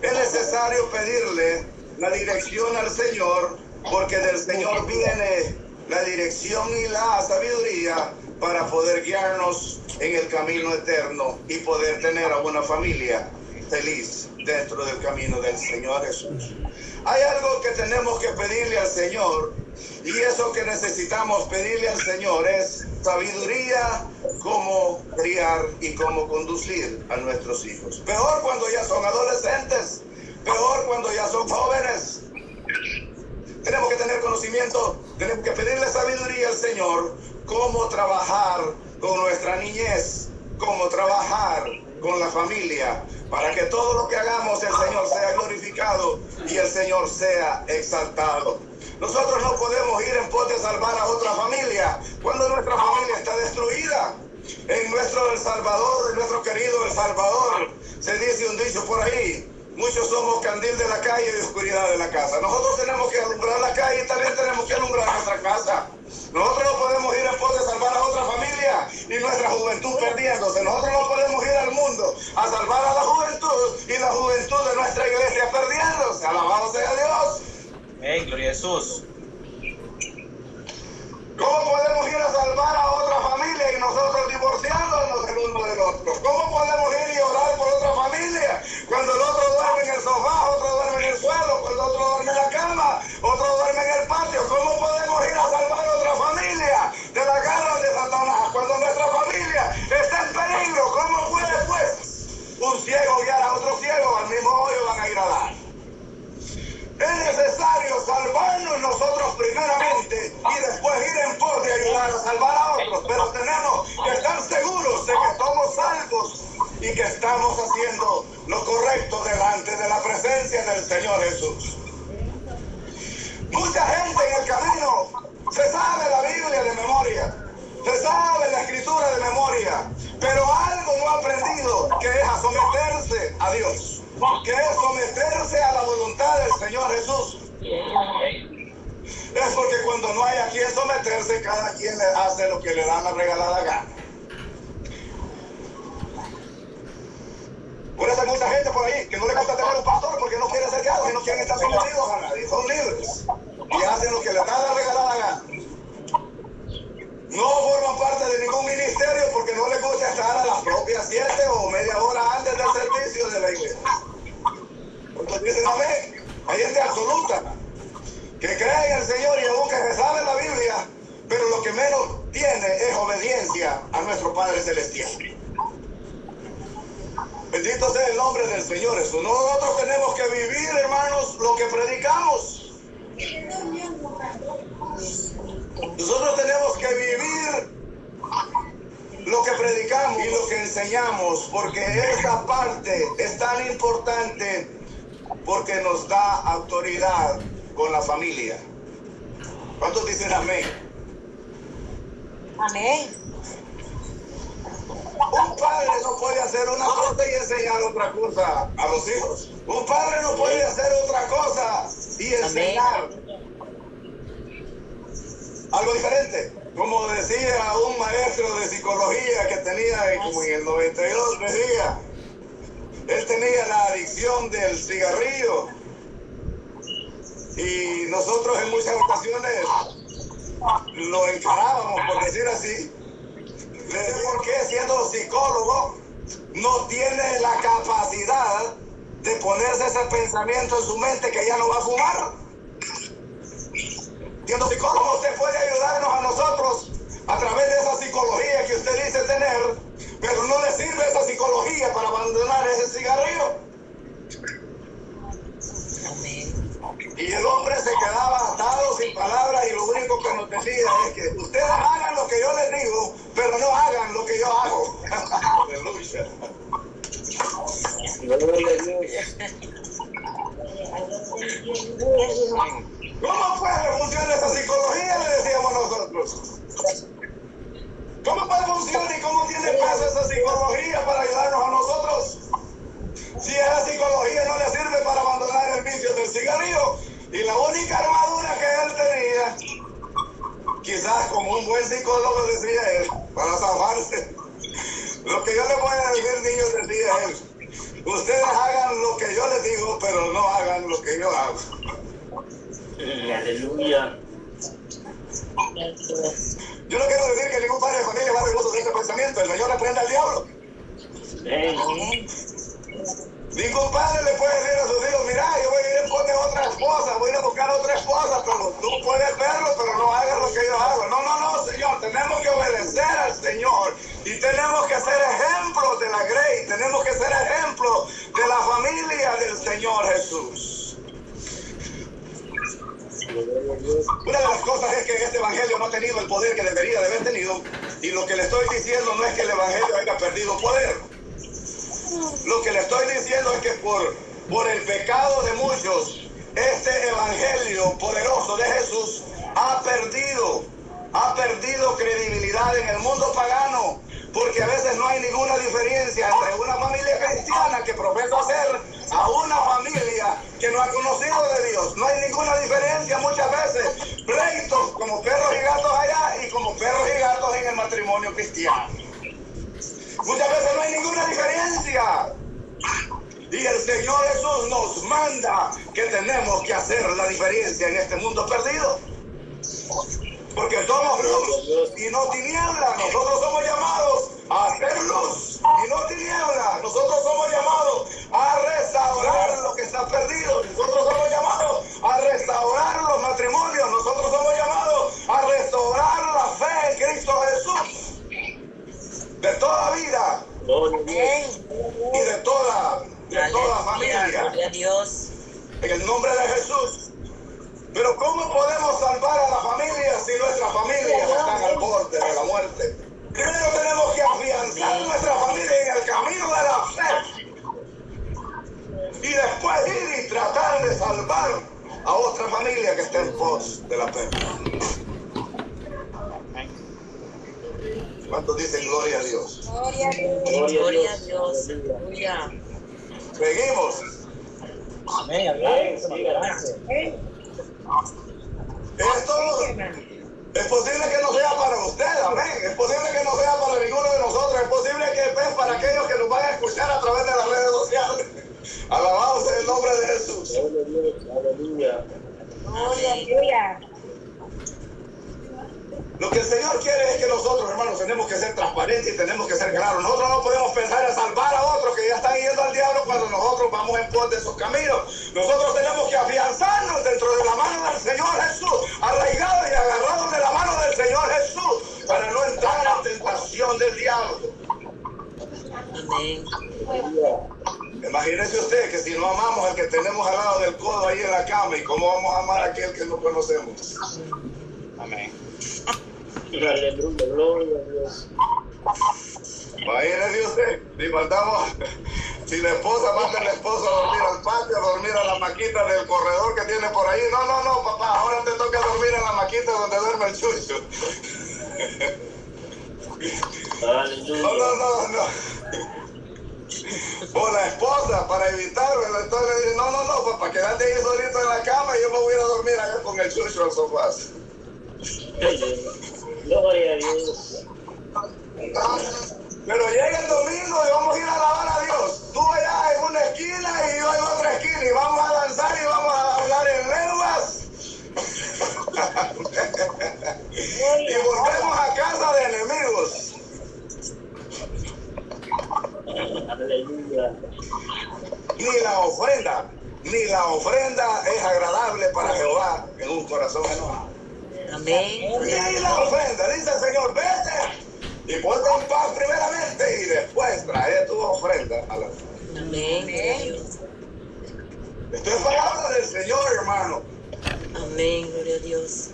Es necesario pedirle la dirección al Señor, porque del Señor viene la dirección y la sabiduría para poder guiarnos en el camino eterno y poder tener a una familia feliz dentro del camino del Señor Jesús. Hay algo que tenemos que pedirle al Señor, y eso que necesitamos pedirle al Señor es sabiduría, cómo criar y cómo conducir a nuestros hijos. Peor cuando ya son adolescentes, peor cuando ya son jóvenes. Tenemos que tener conocimiento, tenemos que pedirle sabiduría al Señor, cómo trabajar con nuestra niñez, cómo trabajar con la familia, para que todo lo que hagamos el Señor sea glorificado y el Señor sea exaltado. Nosotros no podemos ir en pos de salvar a otra familia cuando nuestra familia está destruida. En nuestro El Salvador, en nuestro querido El Salvador, se dice un dicho por ahí: muchos somos candil de la calle y oscuridad de la casa. Nosotros tenemos que alumbrar la calle y también tenemos que alumbrar nuestra casa. Nosotros no podemos ir en pos de salvar a otra familia y nuestra juventud perdiéndose. Nosotros no podemos ir al mundo a salvar a la juventud y la juventud de nuestra iglesia perdiéndose. Alabado sea Dios. Amén, gloria a Jesús. ¿Cómo podemos ir a salvar a otra familia y nosotros divorciándonos el uno del otro? ¿Cómo podemos ir y orar por otra familia cuando el otro duerme en el sofá, otro duerme en el suelo, cuando el otro duerme en la cama, otro duerme en el patio? ¿Cómo podemos ir a salvar a otra familia de la garra de Satanás cuando nuestra familia está en peligro? ¿Cómo puede pues un ciego guiar a otro ciego? Al mismo hoyo van a ir a dar. Es necesario salvarnos nosotros primeramente y después ir en pos de ayudar a salvar a otros, pero tenemos que estar seguros de que somos salvos y que estamos haciendo lo correcto delante de la presencia del Señor Jesús. Mucha gente en el camino se sabe la Biblia de memoria, se sabe la Escritura de memoria, pero algo no ha aprendido, que es a someterse a Dios, que es someterse a la voluntad del Señor Jesús. Es porque cuando no hay a quien someterse, cada quien le hace lo que le da la regalada gana. Por eso hay mucha gente por ahí que no le gusta tener un pastor, porque no quiere ser guiados y no quieren estar sometidos a nadie, son libres y hacen lo que les da la regalada gana. No forman parte de ningún ministerio porque no les gusta estar a las propias 7 o media hora antes del servicio de la iglesia. Entonces dicen amén. Hay gente absoluta que cree en el Señor y aunque se sabe la Biblia, pero lo que menos tiene es obediencia a nuestro Padre Celestial. Bendito sea el nombre del Señor Jesús. Nosotros tenemos que vivir, hermanos, lo que predicamos. Nosotros tenemos que vivir lo que predicamos y lo que enseñamos, porque esa parte es tan importante porque nos da autoridad con la familia. ¿Cuántos dicen amén? Amén. Un padre no puede hacer una cosa y enseñar otra cosa a los hijos. Un padre no puede hacer otra cosa y enseñar algo diferente. Como decía un maestro de psicología que tenía como en el 92, decía, él tenía la adicción del cigarrillo y nosotros en muchas ocasiones lo encarábamos, por decir así. Le decían que siendo psicólogo no tiene la capacidad de ponerse ese pensamiento en su mente que ya no va a fumar. Siendo psicólogo usted puede ayudarnos a nosotros a través de esa psicología que usted dice tener, pero no le sirve esa psicología para abandonar ese cigarrillo. Y el hombre se quedaba atado sin palabras y lo único que nos decía es que ustedes hagan lo que yo les digo, pero no hagan lo que yo hago. Aleluya. ¿Cómo puede funcionar esa psicología? Le decíamos nosotros. ¿Cómo puede funcionar y cómo tiene peso esa psicología para ayudarnos a nosotros? Si esa psicología no le sirve para abandonar el vicio del cigarrillo, y la única armadura que él tenía, quizás como un buen psicólogo decía él, para zafarse, lo que yo le voy a decir, niños, decía él, ustedes hagan lo que yo les digo, pero no hagan lo que yo hago. Aleluya. Yo no quiero decir que ningún padre de familia va a hacer uso de este pensamiento, el Señor reprenda al diablo. Ningún padre le puede decir a sus hijos, mira, yo voy a ir en pos de otra esposa, voy a ir a buscar otra esposa, pero tú puedes verlo, pero no hagas lo que yo hago. No, Señor, tenemos que obedecer al Señor y tenemos que ser ejemplos de la Grey, tenemos que ser ejemplos de la familia del Señor Jesús. Una de las cosas es que este evangelio no ha tenido el poder que debería de haber tenido, y lo que le estoy diciendo no es que el evangelio haya perdido poder. Lo que le estoy diciendo es que por el pecado de muchos, este evangelio poderoso de Jesús ha perdido credibilidad en el mundo pagano, porque a veces no hay ninguna diferencia entre una familia cristiana que profesa ser a una familia que no ha conocido de Dios. No hay ninguna diferencia muchas veces. Pleitos como perros y gatos allá y como perros y gatos en el matrimonio cristiano. Muchas veces no hay ninguna diferencia. Y el Señor Jesús nos manda que tenemos que hacer la diferencia en este mundo perdido. Porque somos luz y no tiniebla. Nosotros somos llamados a hacer luz y no tiniebla. Nosotros somos llamados a restaurar lo que está perdido. Nosotros somos llamados a restaurar los matrimonios. Nosotros somos llamados a restaurar la fe en Cristo Jesús. De toda vida y de toda familia. Gloria a Dios. En el nombre de Jesús. Pero ¿cómo podemos salvar a la familia si nuestras familias están al borde de la muerte? Primero tenemos que afianzar nuestra familia en el camino de la fe. Y después ir y tratar de salvar a otra familia que esté en pos de la fe. ¿Cuántos dicen gloria a Dios? Gloria a Dios. Gloria a Dios. Aleluya. Seguimos. Amén, amén. Esto es posible que no sea para usted, amén. Es posible que no sea para ninguno de nosotros. Es posible que es para aquellos que nos van a escuchar a través de las redes sociales. Alabado sea el nombre de Jesús. Aleluya. Aleluya. Lo que el Señor quiere es que nosotros, hermanos, tenemos que ser transparentes y tenemos que ser claros. Nosotros no podemos pensar en salvar a otros que ya están yendo al diablo cuando nosotros vamos en pos de esos caminos. Nosotros tenemos que afianzarnos dentro de la mano del Señor Jesús, arraigados y agarrados de la mano del Señor Jesús, para no entrar en la tentación del diablo. Amén. Imagínese usted que si no amamos al que tenemos al lado del codo ahí en la cama, ¿y cómo vamos a amar a aquel que no conocemos? Amén. Aleluya, gloria a Dios. Imagínese usted, si Si la esposa manda al esposo a dormir al patio, a dormir a la maquita del corredor que tiene por ahí. No, papá, ahora te toca dormir en la maquita donde duerme el chucho. No. O la esposa, para evitarlo. Entonces le dice, no, papá, quédate ahí solito en la cama y yo me voy a ir a dormir allá con el chucho al sofá. Gloria a Dios. Pero llega el domingo y vamos a ir a alabar a Dios. Tú allá en una esquina y yo en otra esquina y vamos a danzar y vamos a hablar en lenguas. Y volvemos a casa de enemigos. Aleluya. Ni la ofrenda es agradable para Jehová en un corazón enojado. Amén. Ni la ofrenda, dice el Señor, vete y ponte en paz primeramente y después trae tu ofrenda a la fe. Amén. Gloria a Dios. Esto es palabra del Señor, hermano. Amén. Gloria a Dios.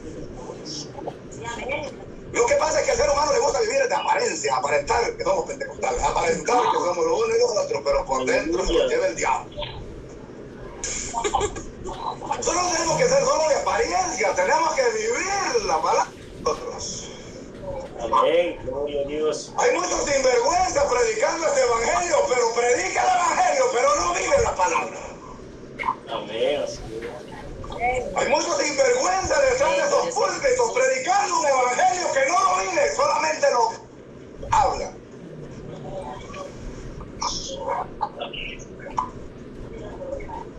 Lo que pasa es que al ser humano le gusta vivir de apariencia, aparentar que somos pentecostales, aparentar que somos los unos y los otros, pero por dentro se nos lleva el diablo. Solo tenemos que ser solo de apariencia, tenemos que vivir la palabra de nosotros. Amén. Gloria a Dios. Hay muchos sinvergüenzas predicando este evangelio, pero predica el evangelio, pero no vive la palabra. Amén. Así es. Hay muchos sinvergüenzas detrás de esos púlpitos predicando un evangelio que no lo vive, solamente lo habla.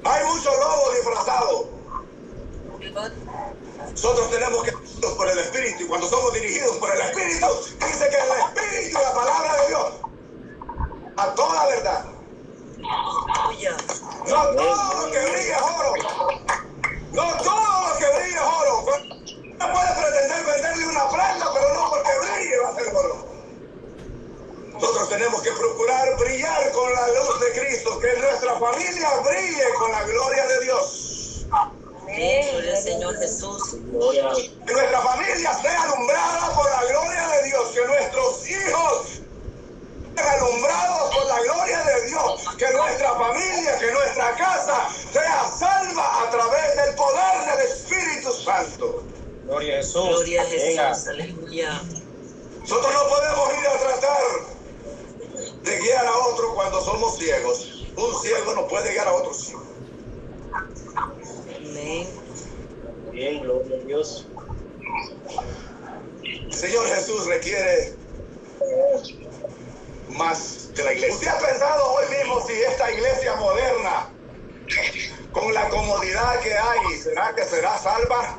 Hay muchos lobos disfrazados. Nosotros tenemos que ir por el Espíritu, y cuando somos dirigidos por el Espíritu, dice que el Espíritu y la palabra de Dios a toda verdad. No todo lo que brilla es oro. No todo lo que brilla es oro. No puede pretender venderle una prenda, pero no porque brille va a ser oro. Nosotros tenemos que procurar brillar con la luz de Cristo, que nuestra familia brille con la gloria de Dios. Gloria al Señor Jesús. Que nuestra familia sea alumbrada por la gloria de Dios, que nuestros hijos sean alumbrados por la gloria de Dios, que nuestra familia, que nuestra casa sea salva a través del poder del Espíritu Santo. Gloria a Jesús. Gloria a Jesús. Aleluya. Nosotros no podemos ir a tratar de guiar a otro cuando somos ciegos. Un ciego no puede guiar a otro ciego. Amén. Bien, gloria a Dios. El Señor Jesús requiere más que la iglesia. ¿Usted ha pensado hoy mismo si esta iglesia moderna, con la comodidad que hay, será que será salva?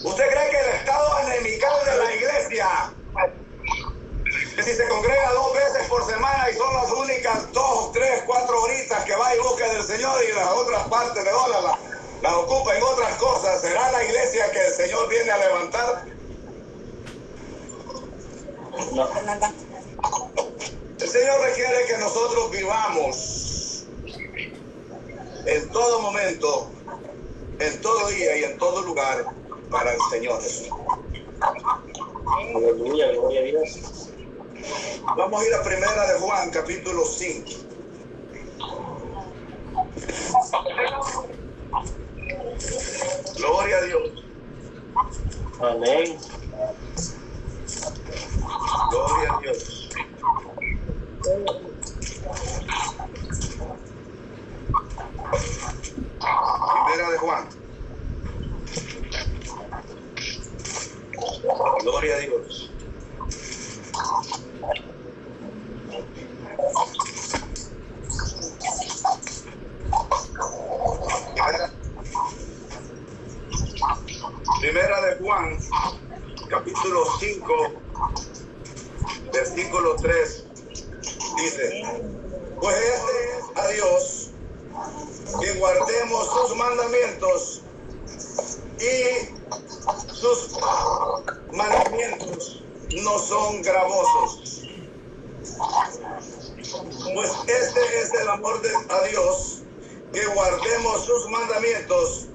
¿Usted cree que el estado anemical de la iglesia, que si se congrega 2 veces por semana y son las únicas 2, 3, 4 horitas que va y busca del Señor y las otras partes de hora las ocupa en otras cosas, será la iglesia que el Señor viene a levantar? No. El Señor requiere que nosotros vivamos en todo momento, en todo día y en todo lugar para el Señor Jesús. Aleluya, gloria a Dios. Vamos a ir a Primera de Juan, capítulo 5. Gloria a Dios. Amén. Gloria a Dios. Primera de Juan. Gloria a Dios. Primera de Juan, capítulo 5, versículo 3, dice: pues este es a Dios, que guardemos sus mandamientos, y sus mandamientos no son gravosos. Pues este es el amor a Dios, que guardemos sus mandamientos,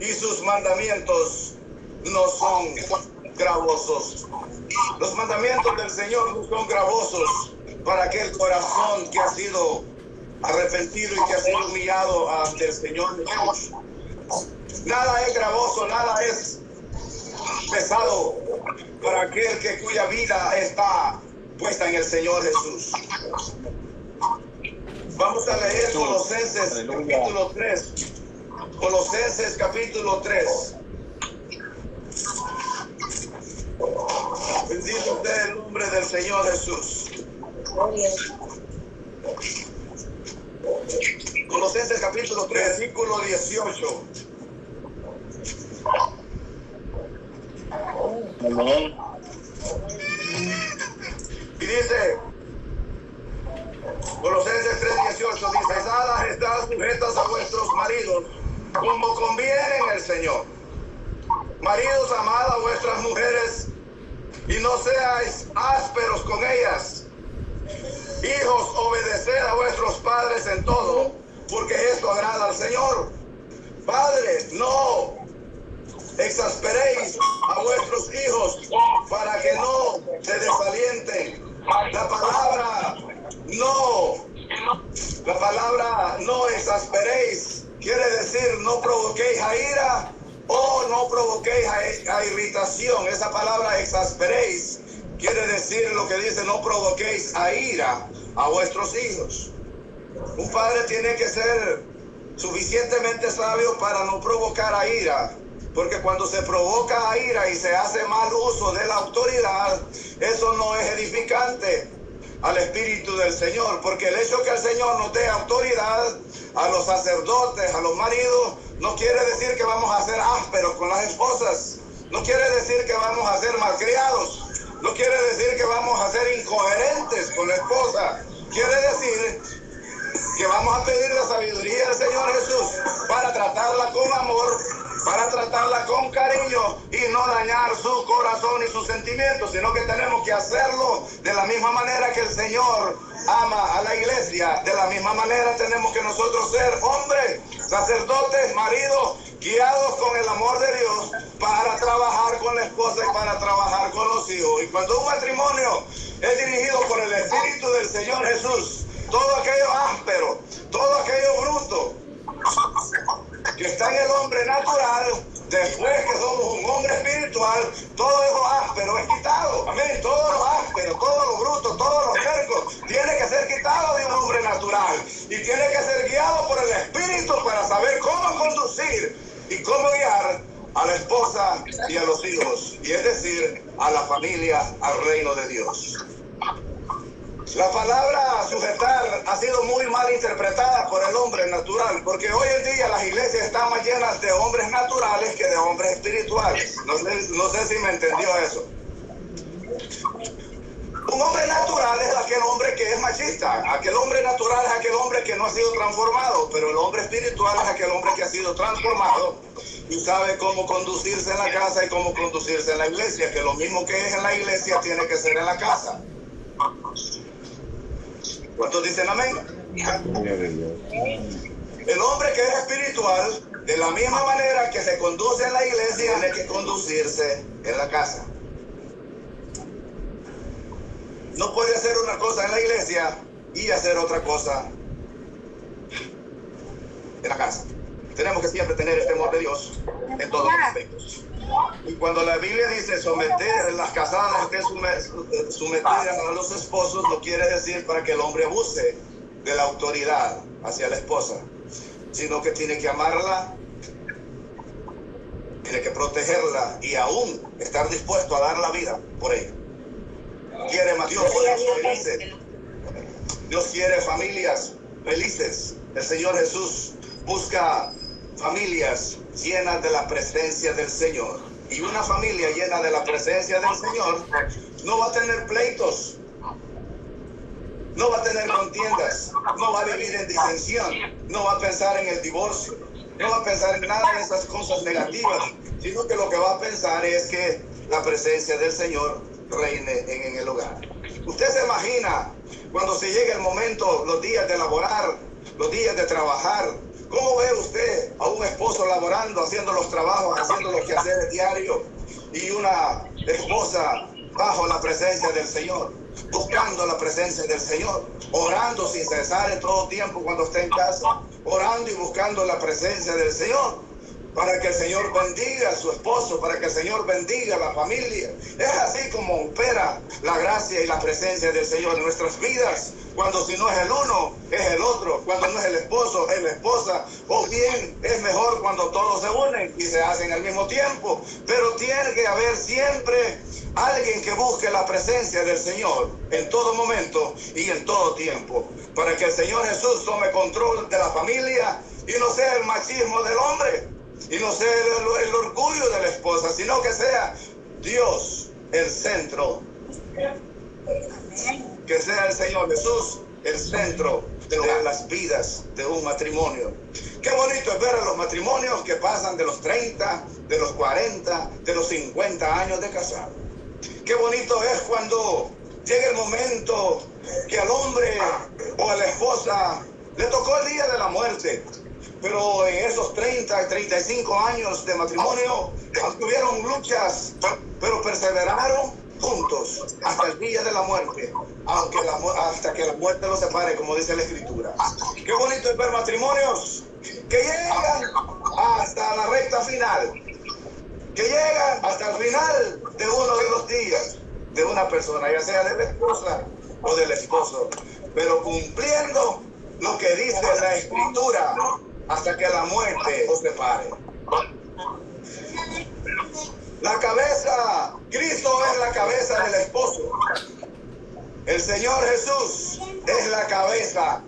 y sus mandamientos no son gravosos. Los mandamientos del Señor no son gravosos. para aquel corazón que ha sido arrepentido y que ha sido humillado ante el Señor Jesús. Nada es gravoso, nada es pesado para aquel cuya vida está puesta en el Señor Jesús. Vamos a leer Colosenses capítulo 3. Colosenses capítulo 3. Bendito sea el nombre del Señor Jesús. Colosenses capítulo 3, versículo 18. Amén. Y dice, Colosenses 3:18, dice, dadas están sujetas a vuestros maridos, como conviene en el Señor. Maridos, amad a vuestras mujeres, y no seáis ásperos con ellas. Hijos, obedeced a vuestros padres en todo, porque esto agrada al Señor. Padres, no exasperéis a vuestros hijos para que no se desalienten. La palabra no exasperéis quiere decir no provoquéis a ira o no provoquéis a irritación. Esa palabra exasperéis quiere decir lo que dice no provoquéis a ira a vuestros hijos. Un padre tiene que ser suficientemente sabio para no provocar a ira, porque cuando se provoca a ira y se hace mal uso de la autoridad, eso no es edificante al Espíritu del Señor, porque el hecho que el Señor nos dé autoridad a los sacerdotes, a los maridos, no quiere decir que vamos a ser ásperos con las esposas, no quiere decir que vamos a ser malcriados, no quiere decir que vamos a ser incoherentes con la esposa, quiere decir que vamos a pedir la sabiduría del Señor Jesús para tratarla con amor, para tratarla con cariño y no dañar su corazón y sus sentimientos, sino que tenemos que hacerlo de la misma manera que el Señor ama a la iglesia. De la misma manera tenemos que nosotros ser hombres, sacerdotes, maridos, guiados con el amor de Dios para trabajar con la esposa y para trabajar con los hijos. Y cuando un matrimonio es dirigido por el Espíritu del Señor Jesús, todo aquello áspero, todo aquello bruto que está en el hombre natural, después que somos un hombre espiritual, todo eso áspero es quitado. Amén. Todo lo áspero, todo lo bruto, todos los tercos tiene que ser quitado de un hombre natural y tiene que ser guiado por el Espíritu para saber cómo conducir y cómo guiar a la esposa y a los hijos, y es decir, a la familia, al reino de Dios. La palabra sujetar ha sido muy mal interpretada por el hombre natural, porque hoy en día las iglesias están más llenas de hombres naturales que de hombres espirituales. No sé si me entendió eso. Un hombre natural es aquel hombre que es machista, aquel hombre natural es aquel hombre que no ha sido transformado, pero el hombre espiritual es aquel hombre que ha sido transformado y sabe cómo conducirse en la casa y cómo conducirse en la iglesia, que lo mismo que es en la iglesia tiene que ser en la casa. ¿Cuántos dicen amén? El hombre que es espiritual, de la misma manera que se conduce en la iglesia, tiene que conducirse en la casa. No puede hacer una cosa en la iglesia y hacer otra cosa en la casa. Tenemos que siempre tener el temor de Dios en todos los aspectos. Y cuando la Biblia dice someter, las casadas estén sometidas a los esposos, no quiere decir para que el hombre abuse de la autoridad hacia la esposa, sino que tiene que amarla, tiene que protegerla y aún estar dispuesto a dar la vida por ella. Quiere matrimonios felices. Dios quiere familias felices. El Señor Jesús busca familias llenas de la presencia del Señor. Y una familia llena de la presencia del Señor no va a tener pleitos, no va a tener contiendas, no va a vivir en disensión, no va a pensar en el divorcio, no va a pensar en nada de esas cosas negativas, sino que lo que va a pensar es que la presencia del Señor reine en el hogar. Usted se imagina cuando se llegue el momento, los días de laborar, los días de trabajar. ¿Cómo ve usted a un esposo laborando, haciendo los trabajos, haciendo los quehaceres diarios, y una esposa bajo la presencia del Señor? buscando la presencia del Señor, orando sin cesar en todo tiempo cuando esté en casa, orando y buscando la presencia del Señor, para que el Señor bendiga a su esposo, para que el Señor bendiga a la familia. Es así como opera la gracia y la presencia del Señor en nuestras vidas, cuando si no es el uno, es el otro, cuando no es el esposo, es la esposa, o bien es mejor cuando todos se unen y se hacen al mismo tiempo, pero tiene que haber siempre alguien que busque la presencia del Señor en todo momento y en todo tiempo, para que el Señor Jesús tome control de la familia y no sea el machismo del hombre, y no sea el orgullo de la esposa, sino que sea Dios el centro. Que sea el Señor Jesús el centro de las vidas de un matrimonio. Qué bonito es ver a los matrimonios que pasan de los 30, de los 40, de los 50 años de casado. Qué bonito es cuando llega el momento que al hombre o a la esposa le tocó el día de la muerte. Pero en esos 30 y 35 años de matrimonio tuvieron luchas, pero perseveraron juntos hasta el día de la muerte, hasta que la muerte los separe, como dice la Escritura. Qué bonito es ver matrimonios que llegan hasta la recta final, que llegan hasta el final de uno de los días de una persona, ya sea de la esposa o del esposo, pero cumpliendo lo que dice la Escritura, hasta que la muerte os separe. La cabeza, Cristo es la cabeza del esposo. El Señor Jesús es la cabeza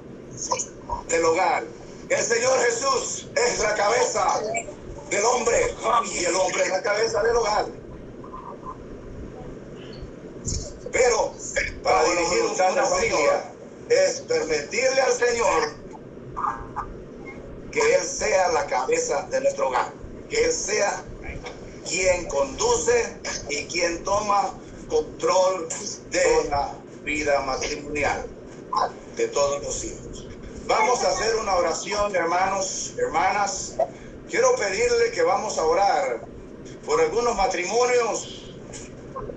del hogar. El Señor Jesús es la cabeza del hombre y el hombre es la cabeza del hogar. Pero para dirigir una familia es permitirle al Señor que Él sea la cabeza de nuestro hogar, que Él sea quien conduce y quien toma control de la vida matrimonial de todos los hijos. Vamos a hacer una oración, hermanos, hermanas. Quiero pedirle que vamos a orar por algunos matrimonios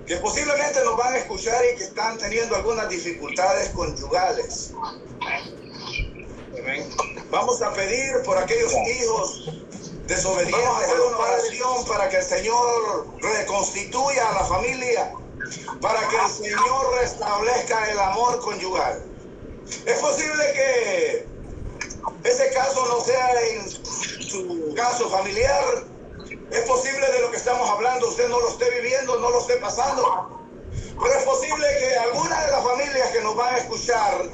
que posiblemente nos van a escuchar y que están teniendo algunas dificultades conyugales. Vamos a pedir por aquellos hijos desobedientes. Vamos a hacer una oración para que el Señor reconstituya a la familia, para que el Señor restablezca el amor conyugal. Es posible que ese caso no sea en su caso familiar. Es posible de lo que estamos hablando usted no lo esté viviendo, no lo esté pasando. Pero es posible que alguna de las familias que nos van a escuchar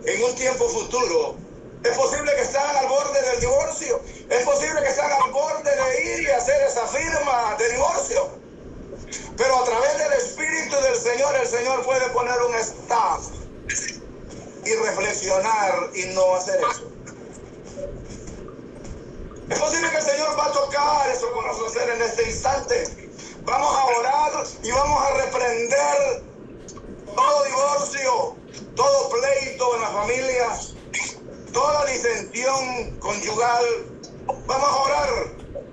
en un tiempo futuro, es posible que están al borde del divorcio. Es posible que están al borde de ir y hacer esa firma de divorcio. Pero a través del Espíritu del Señor, el Señor puede poner un stop y reflexionar y no hacer eso. Es posible que el Señor va a tocar eso con nosotros en este instante. Vamos a orar y vamos a reprender todo divorcio, todo pleito en la familia, toda disensión conyugal. Vamos a orar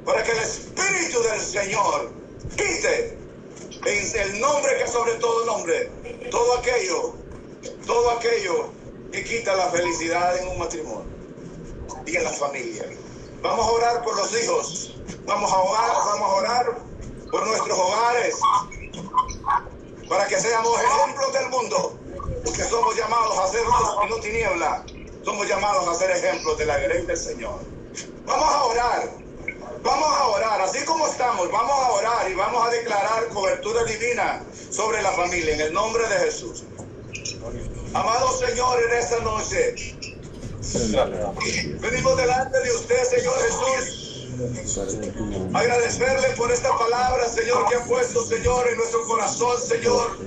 para que el Espíritu del Señor quite en el nombre que sobre todo nombre todo aquello que quita la felicidad en un matrimonio y en la familia. Vamos a orar por los hijos, vamos a orar por nuestros hogares, para que seamos ejemplos del mundo, porque somos llamados a ser luz y no tiniebla. Somos llamados a ser ejemplos de la gracia del Señor. Vamos a orar, así como estamos, vamos a orar y vamos a declarar cobertura divina sobre la familia en el nombre de Jesús. Amado Señor, en esta noche venimos delante de usted, Señor Jesús, agradecerle por esta palabra, Señor, que ha puesto, Señor, en nuestro corazón, Señor,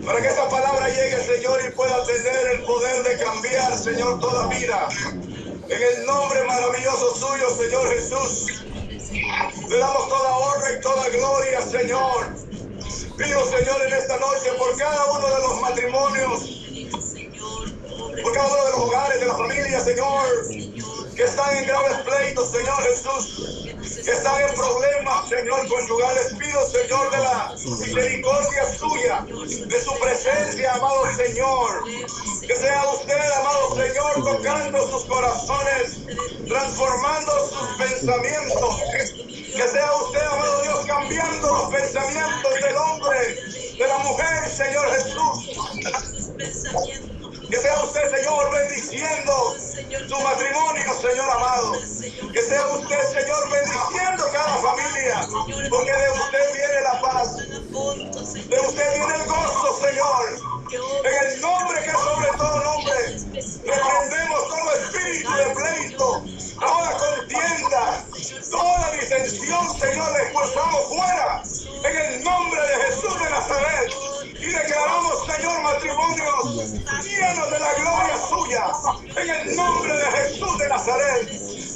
para que esta palabra llegue, Señor, y pueda tener el poder de cambiar, Señor, toda vida. En el nombre maravilloso suyo, Señor Jesús, le damos toda honra y toda gloria, Señor. Pido, Señor, en esta noche por cada uno de los matrimonios por cada uno de los hogares, de las familias, Señor, que están en graves pleitos, Señor Jesús, que están en problemas, Señor, conyugales. Pido, Señor, de la misericordia suya, de su presencia, amado Señor. Que sea usted, amado Señor, tocando sus corazones, transformando sus pensamientos. Que sea usted, amado Dios, cambiando los pensamientos del hombre, de la mujer, Señor Jesús. Que sea usted, Señor, bendiciendo su matrimonio, Señor amado. Que sea usted, Señor, bendiciendo cada familia. Porque de usted viene la paz. De usted viene el gozo, Señor. En el nombre que es sobre todo nombre, reprendemos todo espíritu de pleito, toda contienda, toda disensión, Señor, la expulsamos fuera. En el nombre de Jesús de Nazaret. Y declaramos, Señor, matrimonios llenos de la gloria suya. En el nombre de Jesús de Nazaret.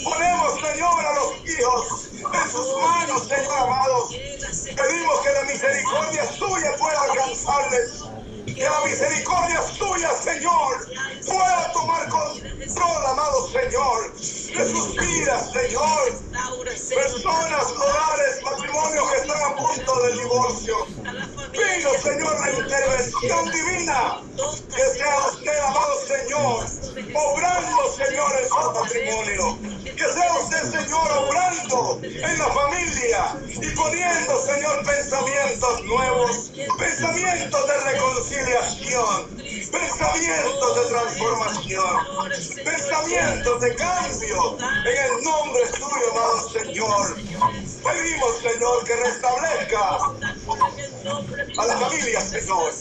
Ponemos, Señor, a los hijos en sus manos, Señor amado. Pedimos que la misericordia suya pueda alcanzarles. Que la misericordia suya, Señor, pueda tomar control, amado Señor, de sus vidas, Señor. Personas, hogares, matrimonios que están a punto del divorcio. Pido, Señor, la intervención divina. Que sea usted, amado Señor, obrando, Señor, en su matrimonio. Que sea usted, Señor, obrando en la familia y poniendo, Señor, pensamientos nuevos, pensamientos de reconciliación, pensamientos de transformación, pensamientos de cambio, en el nombre suyo, amado Señor. Pedimos, Señor, que restablezca a la familia, Señor.